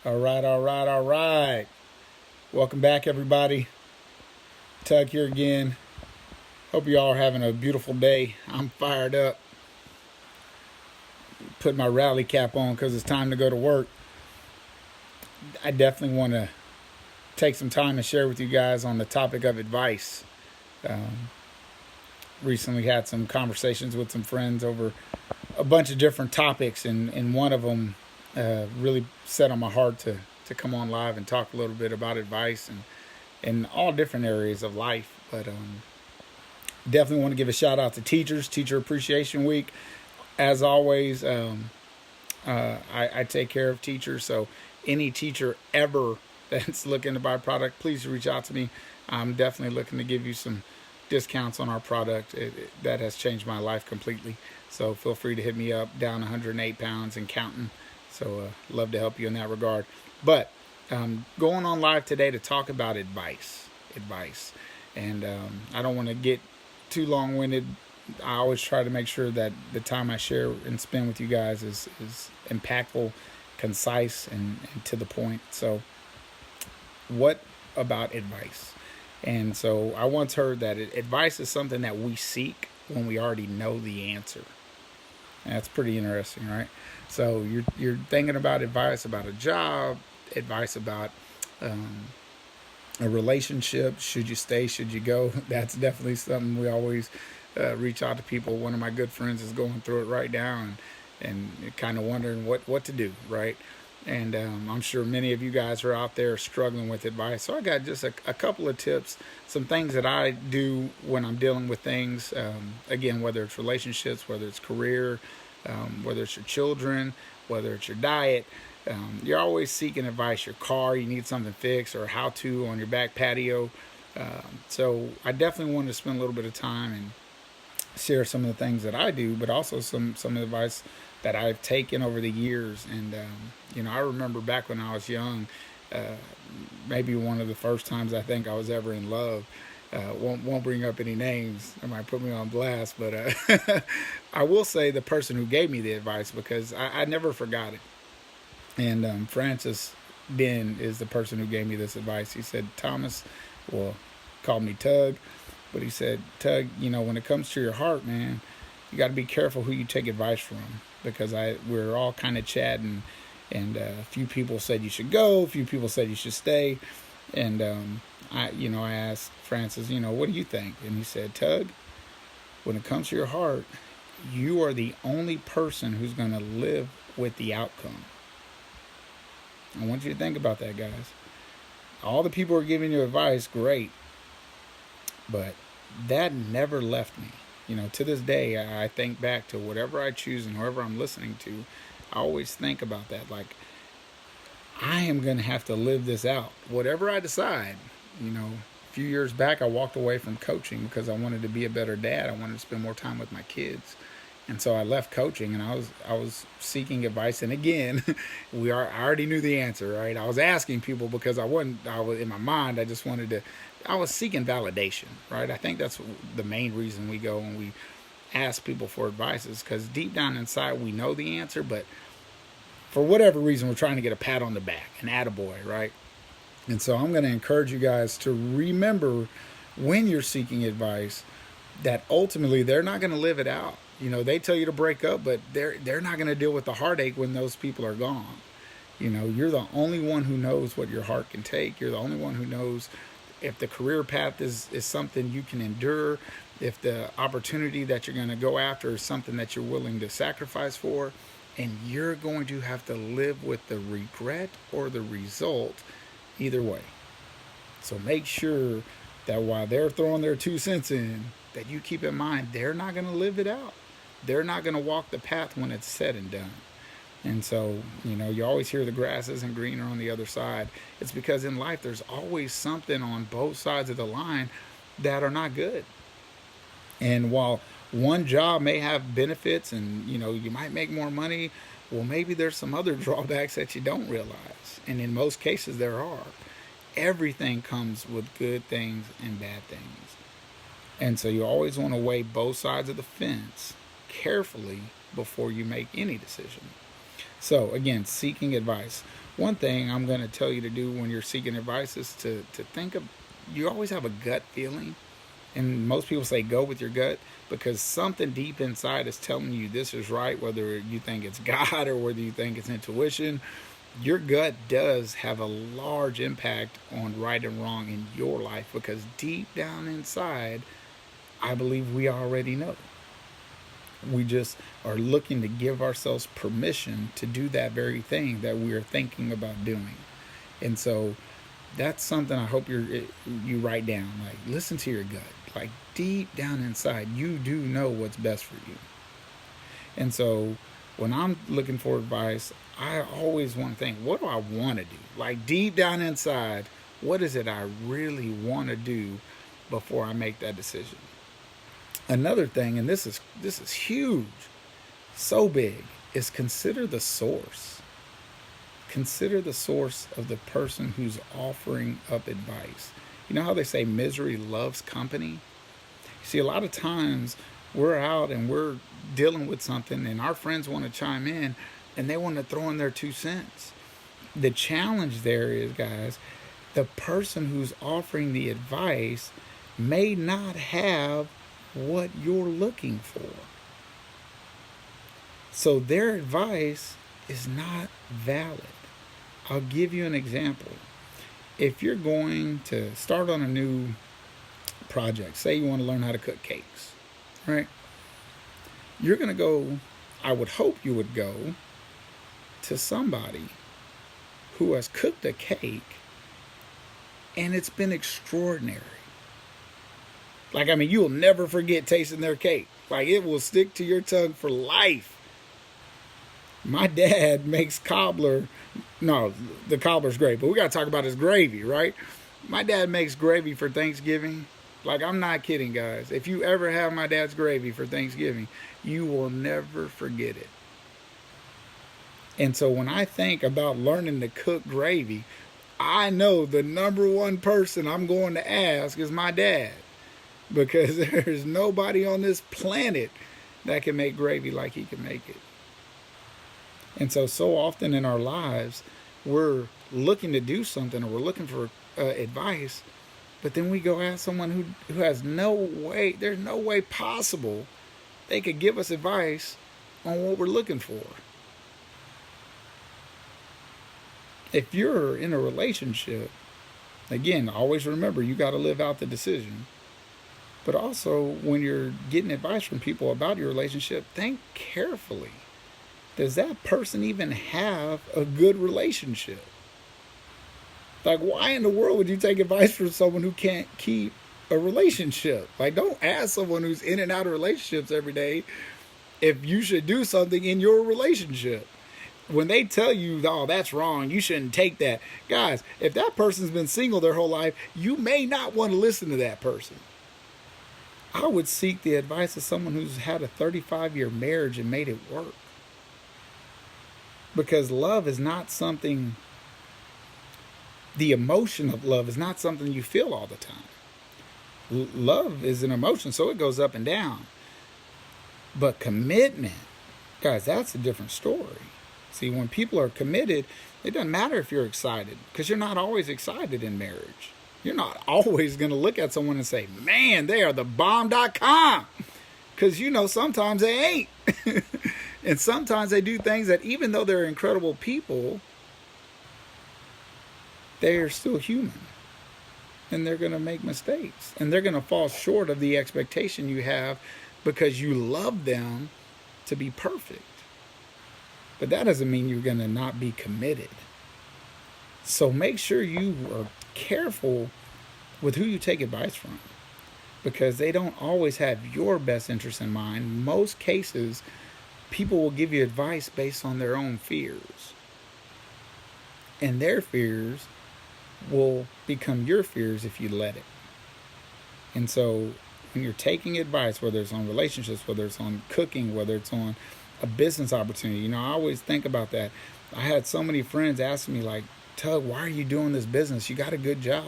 All right, all right, all right. Welcome back, everybody. Tug here again. Hope you all are having a beautiful day. I'm fired up. Put my rally cap on because it's time to go to work. I definitely want to take some time and share with you guys on the topic of advice. Um, Recently had some conversations with some friends over a bunch of different topics, and one of them really set on my heart to come on live and talk a little bit about advice and in all different areas of life. But definitely want to give a shout out to teachers, Teacher Appreciation Week. As always, I take care of teachers. So any teacher ever that's looking to buy product, please reach out to me. I'm definitely looking to give you some discounts on our product. That has changed my life completely. So feel free to hit me up. Down 108 pounds and counting. So love to help you in that regard. But going on live today to talk about advice. And I don't want to get too long-winded. I always try to make sure that the time I share and spend with you guys is impactful, concise, and to the point. So what about advice? And so I once heard that advice is something that we seek when we already know the answer. And that's pretty interesting, right? So you're thinking about advice about a job, advice about a relationship. Should you stay? Should you go? That's definitely something we always reach out to people. One of my good friends is going through it right now and kind of wondering what to do, right? And I'm sure many of you guys are out there struggling with advice. So I got just a couple of tips, some things that I do when I'm dealing with things. Again, whether it's relationships, whether it's career, whether it's your children, whether it's your diet. You're always seeking advice. Your car, you need something fixed, or how to on your back patio. So I definitely wanted to spend a little bit of time and share some of the things that I do, but also some advice that I've taken over the years. And I remember back when I was young, maybe one of the first times I think I was ever in love. Won't bring up any names. It might put me on blast, but I will say the person who gave me the advice, because I never forgot it. And Francis Ben is the person who gave me this advice. He said, Thomas, well, called me Tug, but he said, Tug, when it comes to your heart, man, you got to be careful who you take advice from, because we're all kind of chatting, and a few people said you should go, a few people said you should stay, and I asked Francis, what do you think? And he said, Tug, when it comes to your heart, you are the only person who's going to live with the outcome. I want you to think about that, guys. All the people are giving you advice, great, but that never left me. To this day, I think back to whatever I choose and whoever I'm listening to. I always think about that. Like, I am going to have to live this out. Whatever I decide, a few years back, I walked away from coaching because I wanted to be a better dad. I wanted to spend more time with my kids. And so I left coaching, and I was seeking advice. And again, I already knew the answer, right? I was asking people because I was in my mind. I was seeking validation, right? I think that's the main reason we go and we ask people for advice, is because deep down inside we know the answer, but for whatever reason we're trying to get a pat on the back, an attaboy, right? And so I'm going to encourage you guys to remember, when you're seeking advice, that ultimately they're not going to live it out. They tell you to break up, but they're not going to deal with the heartache when those people are gone. You're the only one who knows what your heart can take. You're the only one who knows if the career path is something you can endure, if the opportunity that you're going to go after is something that you're willing to sacrifice for, and you're going to have to live with the regret or the result either way. So make sure that while they're throwing their 2 cents in, that you keep in mind they're not going to live it out. They're not going to walk the path when it's said and done. And so, you always hear the grass isn't greener on the other side. It's because in life there's always something on both sides of the line that are not good. And while one job may have benefits and, you might make more money, well, maybe there's some other drawbacks that you don't realize. And in most cases there are. Everything comes with good things and bad things. And so you always want to weigh both sides of the fence carefully before you make any decision. So again, seeking advice. One thing I'm going to tell you to do when you're seeking advice is to think of, you always have a gut feeling. And most people say go with your gut because something deep inside is telling you this is right, whether you think it's God or whether you think it's intuition. Your gut does have a large impact on right and wrong in your life because deep down inside, I believe we already know. We just are looking to give ourselves permission to do that very thing that we are thinking about doing. And so that's something I hope you write down. Like, listen to your gut. Like, deep down inside, you do know what's best for you. And so when I'm looking for advice, I always want to think, what do I want to do? Like, deep down inside, what is it I really want to do before I make that decision? Another thing, and this is huge, so big, is consider the source. Consider the source of the person who's offering up advice. You know how they say misery loves company? See, a lot of times we're out and we're dealing with something and our friends want to chime in and they want to throw in their 2 cents. The challenge there is, guys, the person who's offering the advice may not have what you're looking for. So their advice is not valid. I'll give you an example. If you're going to start on a new project, say you want to learn how to cook cakes, right? You're going to go, I would hope you would go to somebody who has cooked a cake and it's been extraordinary. Like, I mean, you'll never forget tasting their cake. Like, it will stick to your tongue for life. My dad makes cobbler. No, the cobbler's great, but we got to talk about his gravy, right? My dad makes gravy for Thanksgiving. Like, I'm not kidding, guys. If you ever have my dad's gravy for Thanksgiving, you will never forget it. And so when I think about learning to cook gravy, I know the number one person I'm going to ask is my dad. Because there's nobody on this planet that can make gravy like he can make it. And so often in our lives, we're looking to do something or we're looking for advice, but then we go ask someone who has no way, there's no way possible they could give us advice on what we're looking for. If you're in a relationship, again, always remember you got to live out the decision. But also, when you're getting advice from people about your relationship, think carefully. Does that person even have a good relationship? Like, why in the world would you take advice from someone who can't keep a relationship? Like, don't ask someone who's in and out of relationships every day if you should do something in your relationship. When they tell you, oh, that's wrong, you shouldn't take that. Guys, if that person's been single their whole life, you may not want to listen to that person. I would seek the advice of someone who's had a 35-year marriage and made it work. Because love is not something, the emotion of love is not something you feel all the time. Love is an emotion, so it goes up and down. But commitment, guys, that's a different story. See, when people are committed, it doesn't matter if you're excited, because you're not always excited in marriage. You're not always going to look at someone and say, man, they are the bomb.com. Because, sometimes they ain't. And sometimes they do things that even though they're incredible people, they are still human. And they're going to make mistakes. And they're going to fall short of the expectation you have because you love them to be perfect. But that doesn't mean you're going to not be committed. So make sure you are careful with who you take advice from, because they don't always have your best interest in mind. Most cases, people will give you advice based on their own fears, and their fears will become your fears if you let it. And so when you're taking advice, whether it's on relationships, whether it's on cooking, whether it's on a business opportunity, I always think about that. I had so many friends asking me, like, Tug, why are you doing this business? You got a good job.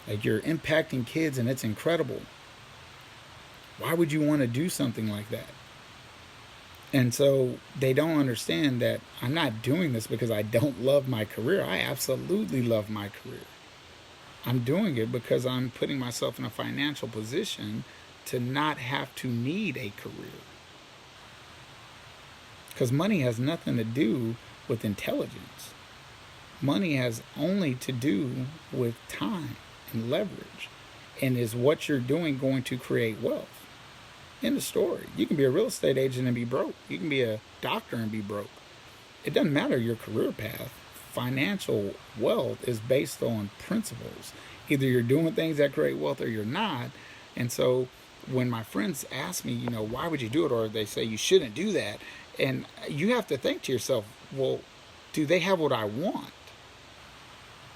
Like, you're impacting kids and it's incredible. Why would you want to do something like that? And so they don't understand that I'm not doing this because I don't love my career. I absolutely love my career. I'm doing it because I'm putting myself in a financial position to not have to need a career. Because money has nothing to do with intelligence. Money has only to do with time and leverage. And is what you're doing going to create wealth? End of story. You can be a real estate agent and be broke. You can be a doctor and be broke. It doesn't matter your career path. Financial wealth is based on principles. Either you're doing things that create wealth or you're not. And so when my friends ask me, why would you do it? Or they say you shouldn't do that. And you have to think to yourself, well, do they have what I want?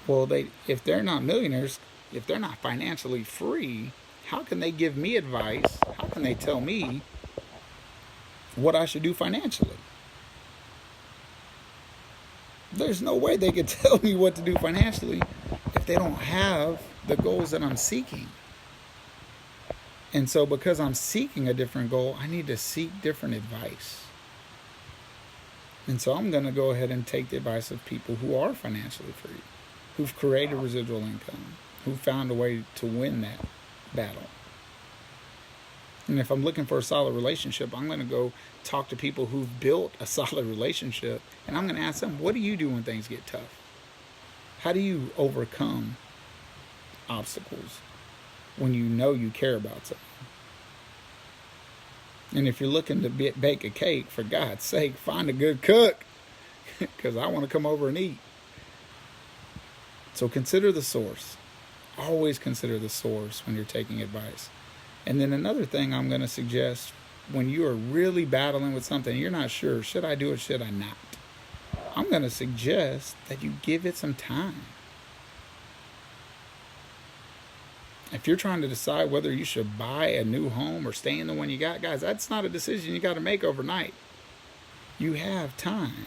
Well, if they're not millionaires, if they're not financially free, how can they give me advice? How can they tell me what I should do financially? There's no way they could tell me what to do financially if they don't have the goals that I'm seeking. And so because I'm seeking a different goal, I need to seek different advice. And so I'm going to go ahead and take the advice of people who are financially free, who've created residual income, who found a way to win that battle. And if I'm looking for a solid relationship, I'm going to go talk to people who've built a solid relationship, and I'm going to ask them, what do you do when things get tough? How do you overcome obstacles when you know you care about something? And if you're looking to bake a cake, for God's sake, find a good cook, because I want to come over and eat. So consider the source. Always consider the source when you're taking advice. And then another thing I'm going to suggest, when you are really battling with something, you're not sure, should I do it, should I not? I'm going to suggest that you give it some time. If you're trying to decide whether you should buy a new home or stay in the one you got, guys, that's not a decision you got to make overnight. You have time.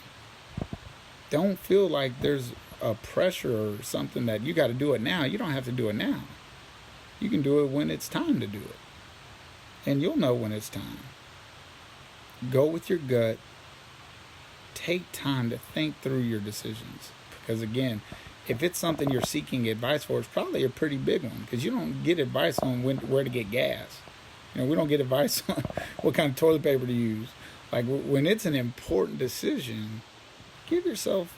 Don't feel like there's a pressure or something that you got to do it now. You don't have to do it now. You can do it when it's time to do it. And you'll know when it's time. Go with your gut. Take time to think through your decisions. Because again, if it's something you're seeking advice for, it's probably a pretty big one. Because you don't get advice on where to get gas. We don't get advice on what kind of toilet paper to use. Like when it's an important decision, give yourself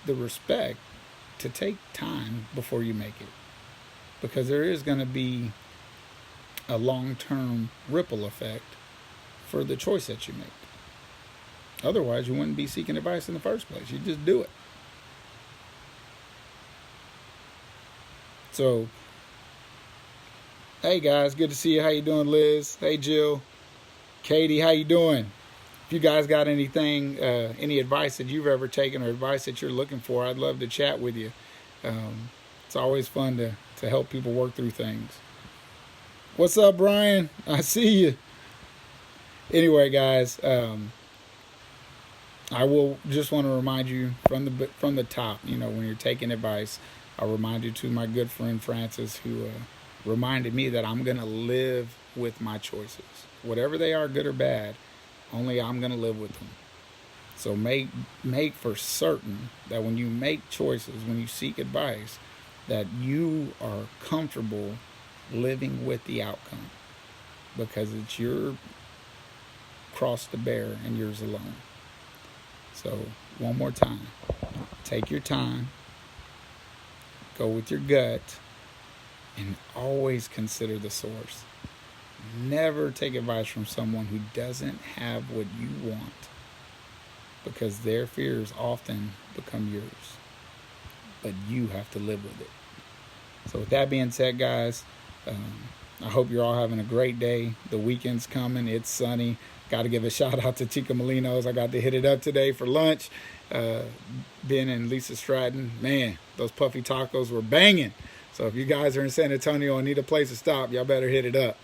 the respect to take time before you make it. Because there is going to be a long-term ripple effect for the choice that you make. Otherwise, you wouldn't be seeking advice in the first place. You just do it. So, hey guys, good to see you. How you doing, Liz? Hey, Jill. Katie, how you doing? If you guys got anything, any advice that you've ever taken or advice that you're looking for, I'd love to chat with you. It's always fun to help people work through things. What's up, Brian? I see you. Anyway, guys, I will just want to remind you from the top, when you're taking advice, I'll remind you to my good friend Francis, who reminded me that I'm going to live with my choices. Whatever they are, good or bad, only I'm going to live with them. So make for certain that when you make choices, when you seek advice, that you are comfortable living with the outcome, because it's your cross to bear and yours alone. So one more time, take your time, go with your gut, and always consider the source. Never take advice from someone who doesn't have what you want, because their fears often become yours, but you have to live with it. So with that being said, guys, I hope you're all having a great day. The weekend's coming. It's sunny. Got to give a shout out to Chica Molinos. I got to hit it up today for lunch. Ben and Lisa Stratton, man, those puffy tacos were banging. So if you guys are in San Antonio and need a place to stop, y'all better hit it up.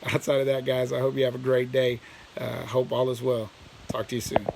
Outside of that, guys, I hope you have a great day. Hope all is well. Talk to you soon.